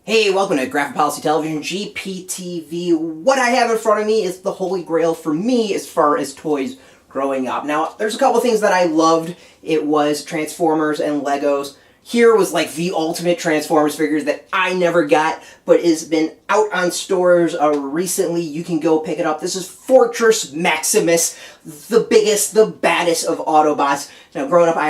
Hey, welcome to Graphic Policy Television, GPTV. What I have in front of me is the holy grail for me as far as toys growing up. Now, there's a couple things that I loved. It was Transformers and Legos. Here was like the ultimate Transformers figures that I never got, but has been out on stores recently. You can go pick it up. This is Fortress Maximus, the biggest, the baddest of Autobots. Now, growing up, I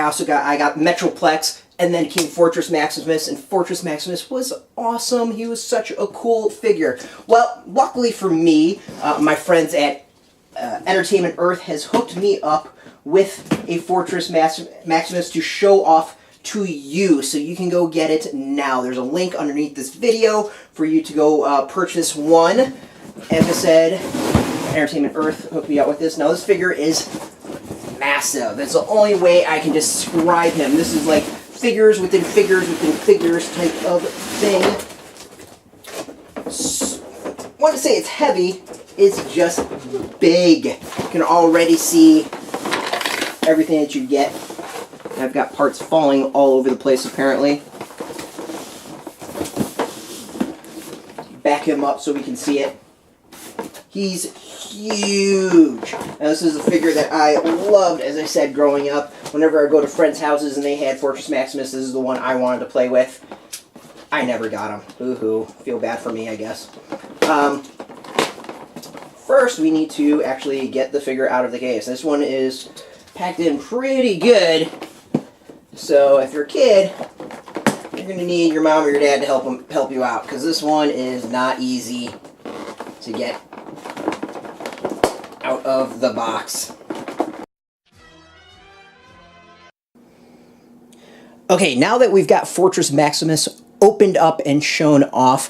got Metroplex, and then came Fortress Maximus, and Fortress Maximus was awesome. He was such a cool figure. Well, luckily for me, my friends at Entertainment Earth has hooked me up with a Fortress Maximus to show off to you, so you can go get it now. There's a link underneath this video for you to go purchase one. As I said, Entertainment Earth hooked me up with this. Now this figure is massive. That's the only way I can describe him. This is like figures within figures within figures type of thing. I want to say it's heavy. It's just big. You can already see everything that you get. I've got parts falling all over the place apparently. Back him up so we can see it. He's huge. Now this is a figure that I loved, as I said, growing up. Whenever I go to friends' houses and they had Fortress Maximus, this is the one I wanted to play with. I never got him. Boo-hoo. Feel bad for me, I guess. First, we need to actually get the figure out of the case. This one is packed in pretty good. So if you're a kid, you're going to need your mom or your dad to help you out, because this one is not easy to get out of the box. Okay, now that we've got Fortress Maximus opened up and shown off,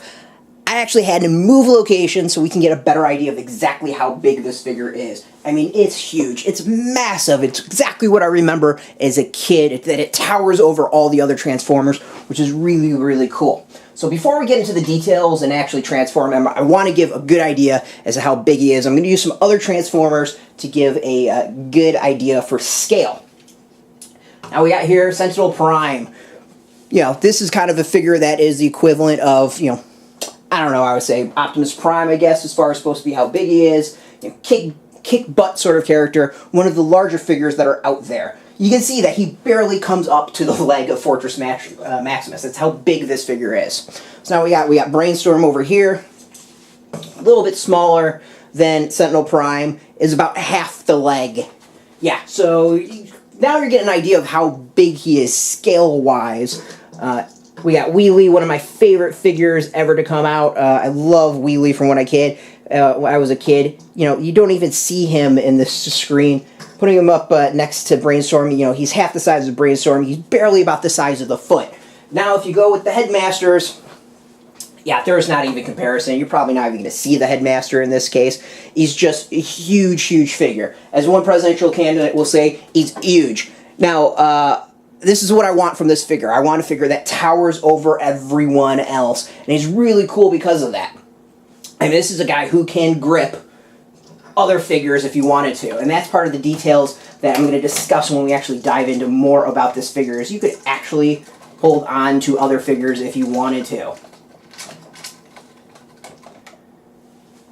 I actually had to move location so we can get a better idea of exactly how big this figure is. I mean, it's huge. It's massive. It's exactly what I remember as a kid, that it towers over all the other Transformers, which is really, really cool. So before we get into the details and actually transform him, I want to give a good idea as to how big he is. I'm going to use some other Transformers to give a good idea for scale. Now we got here Sentinel Prime. You know, this is kind of a figure that is the equivalent of, you know, I don't know, I would say Optimus Prime, I guess, as far as supposed to be how big he is. You know, kick butt sort of character. One of the larger figures that are out there. You can see that he barely comes up to the leg of Fortress Maximus. That's how big this figure is. So now we got Brainstorm over here. A little bit smaller than Sentinel Prime. Is about half the leg. Yeah, so now you're getting an idea of how big he is scale-wise. We got Wheelie, one of my favorite figures ever to come out. I love Wheelie from when I was a kid. You know, you don't even see him in this screen. Putting him up next to Brainstorm, you know, he's half the size of Brainstorm. He's barely about the size of the foot. Now, if you go with the Headmasters, yeah, there's not even comparison. You're probably not even going to see the Headmaster in this case. He's just a huge, huge figure. As one presidential candidate will say, he's huge. Now, this is what I want from this figure. I want a figure that towers over everyone else. And he's really cool because of that. I mean, this is a guy who can grip other figures if you wanted to. And that's part of the details that I'm going to discuss when we actually dive into more about this figure. Is you could actually hold on to other figures if you wanted to.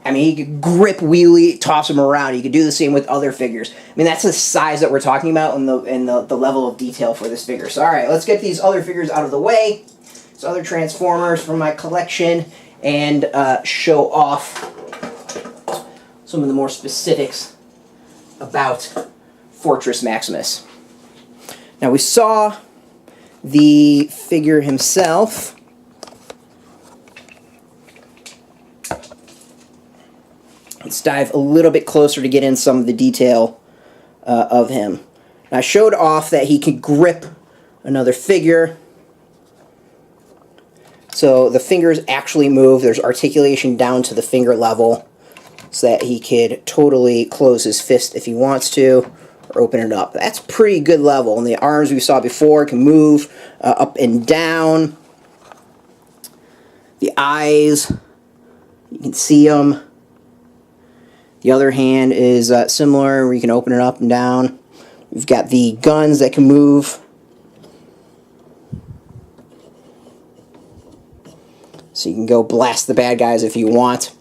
I mean, he could grip Wheelie, toss him around. You could do the same with other figures. I mean, that's the size that we're talking about and the level of detail for this figure. So, all right, let's get these other figures out of the way. These other Transformers from my collection, and show off some of the more specifics about Fortress Maximus. Now, we saw the figure himself. Let's dive a little bit closer to get in some of the detail of him. Now, I showed off that he can grip another figure. So the fingers actually move. There's articulation down to the finger level so that he could totally close his fist if he wants to or open it up. That's pretty good level. And the arms we saw before can move up and down. The eyes, you can see them. The other hand is similar, where you can open it up and down. We've got the guns that can move. So you can go blast the bad guys if you want.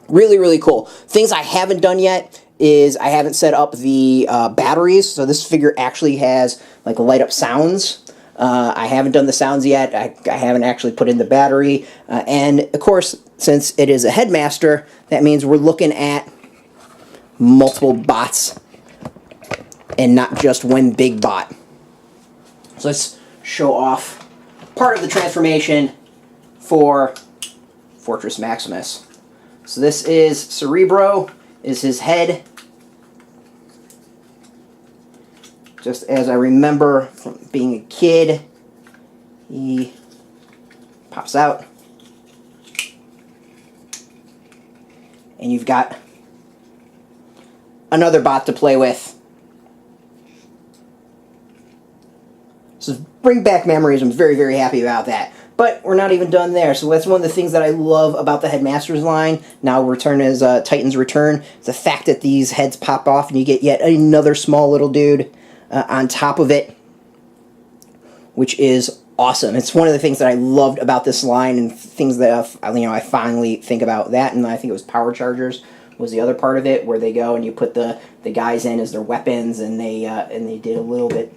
Really, really cool. Things I haven't done yet is I haven't set up the batteries. So this figure actually has like light up sounds. I haven't done the sounds yet. I haven't actually put in the battery. And of course, since it is a Headmaster, that means we're looking at multiple bots and not just one big bot. So let's show off part of the transformation for Fortress Maximus. So this is Cerebro, is his head. Just as I remember from being a kid, he pops out. And you've got another bot to play with. So bring back memories. I'm very, very happy about that. But we're not even done there. So that's one of the things that I love about the Headmasters line. Now Return as Titan's Return. The fact that these heads pop off and you get yet another small little dude on top of it, which is awesome. It's one of the things that I loved about this line, and things that I finally think about that. And I think it was Power Chargers was the other part of it, where they go and you put the guys in as their weapons, and they did a little bit.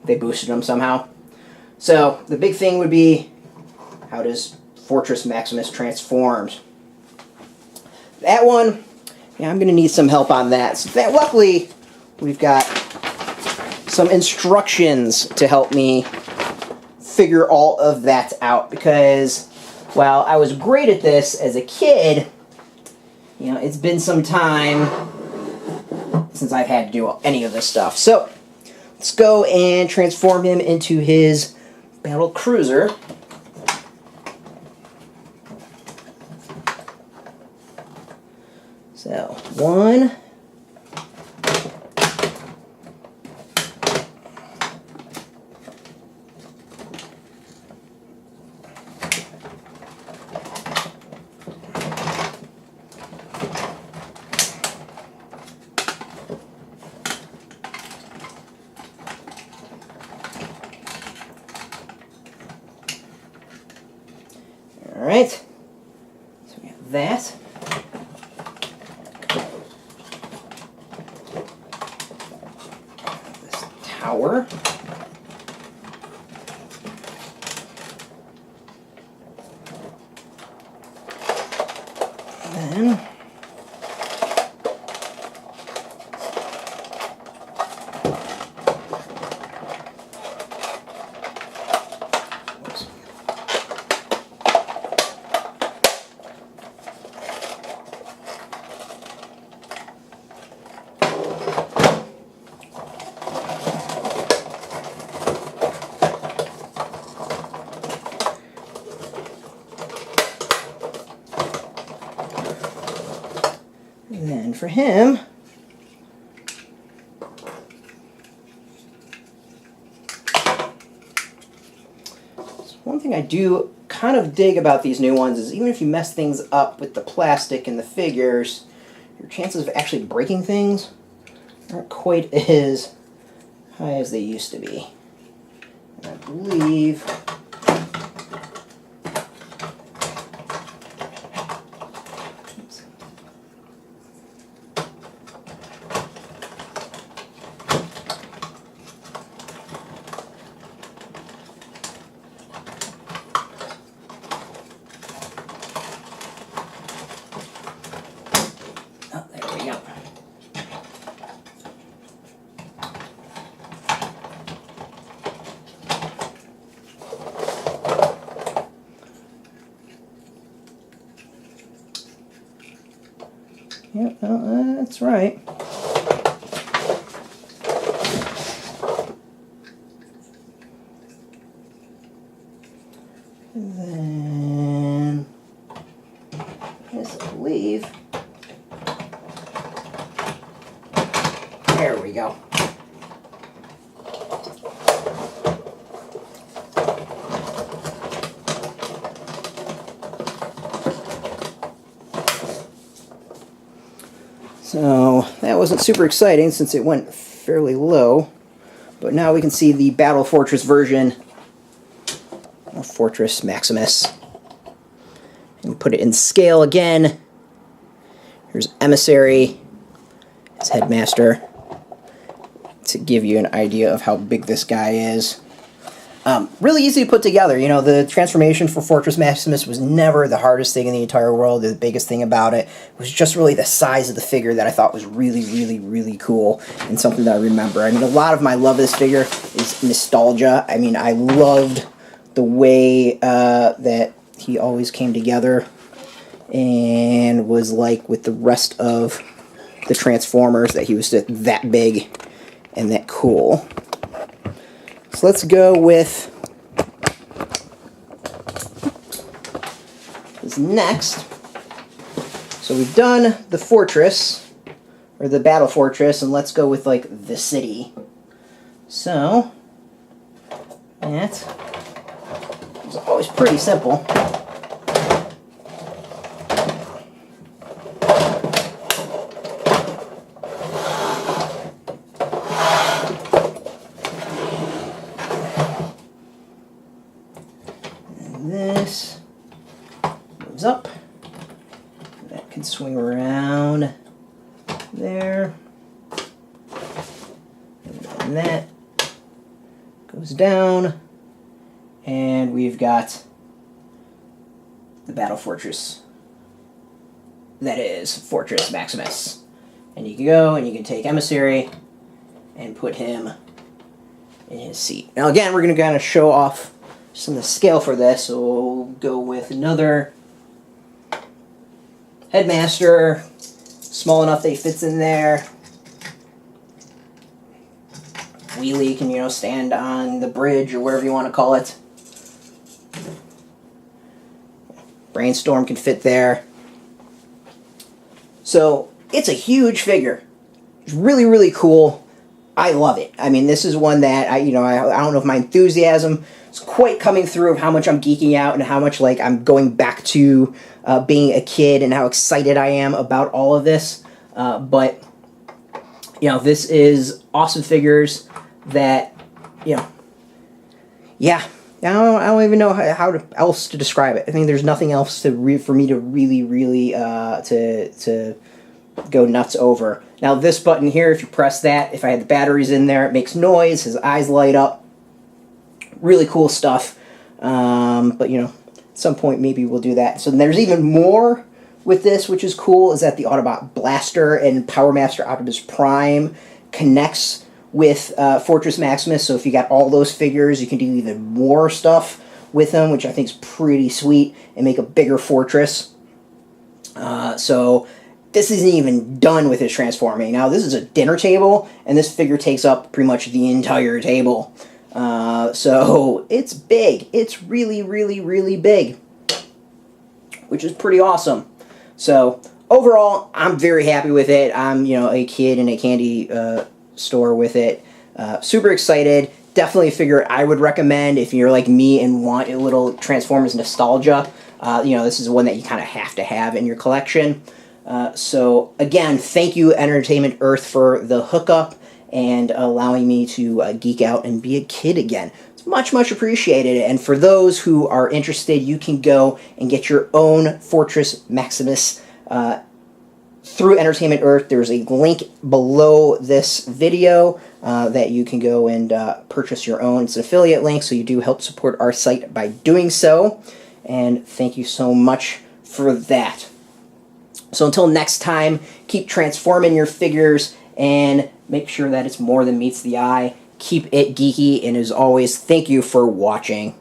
They boosted them somehow. So the big thing would be, how does Fortress Maximus transforms? That one, yeah, I'm going to need some help on that. So luckily, we've got some instructions to help me figure all of that out, because while I was great at this as a kid, it's been some time since I've had to do any of this stuff. So let's go and transform him into his battle cruiser. So, one. Alright, so we have that. This tower. And then for him, one thing I do kind of dig about these new ones is even if you mess things up with the plastic and the figures, your chances of actually breaking things aren't quite as high as they used to be. And I believe yep, well, that's right. And then, yes, I believe. There we go. So that wasn't super exciting since it went fairly low, but now we can see the Battle Fortress version Fortress Maximus. And put it in scale again. Here's Emissary, his headmaster, to give you an idea of how big this guy is. Really easy to put together. You know, the transformation for Fortress Maximus was never the hardest thing in the entire world. The biggest thing about it was just really the size of the figure that I thought was really, really, really cool and something that I remember. I mean, a lot of my love of this figure is nostalgia. I mean, I loved the way that he always came together and was like with the rest of the Transformers, that he was that big and that cool. So let's go with this next. So we've done the fortress, or the battle fortress, and let's go with like the city. So that is always pretty simple. This moves up. That can swing around there. And that goes down. And we've got the battle fortress. That is Fortress Maximus. And you can go and you can take Emissary and put him in his seat. Now again, we're going to kind of show off some of the scale for this, so we'll go with another Headmaster, small enough that he fits in there. Wheelie can, you know, stand on the bridge or wherever you want to call it. Brainstorm can fit there. So it's a huge figure. It's really, really cool. I love it. I mean, this is one that I don't know if my enthusiasm is quite coming through of how much I'm geeking out and how much like I'm going back to being a kid and how excited I am about all of this. But you know, this is awesome figures that, you know, yeah. I don't even know how else to describe it. I think there's nothing else for me to really to go nuts over. Now this button here, if you press that, if I had the batteries in there, it makes noise, his eyes light up. Really cool stuff. But you know, at some point maybe we'll do that. So there's even more with this, which is cool, is that the Autobot Blaster and Power Master Optimus Prime connects with Fortress Maximus. So if you got all those figures, you can do even more stuff with them, which I think is pretty sweet, and make a bigger fortress. So this isn't even done with his transforming. Now this is a dinner table, and this figure takes up pretty much the entire table. So it's big. It's really big, which is pretty awesome. So overall, I'm very happy with it. I'm, you know, a kid in a candy store with it. Super excited. Definitely a figure I would recommend if you're like me and want a little Transformers nostalgia. You know, this is one that you kind of have to have in your collection. So again, thank you Entertainment Earth for the hookup and allowing me to geek out and be a kid again. It's much appreciated. And for those who are interested, you can go and get your own Fortress Maximus through Entertainment Earth. There's a link below this video that you can go and purchase your own. It's an affiliate link, so you do help support our site by doing so. And thank you so much for that. So until next time, keep transforming your figures and make sure that it's more than meets the eye. Keep it geeky, and as always, thank you for watching.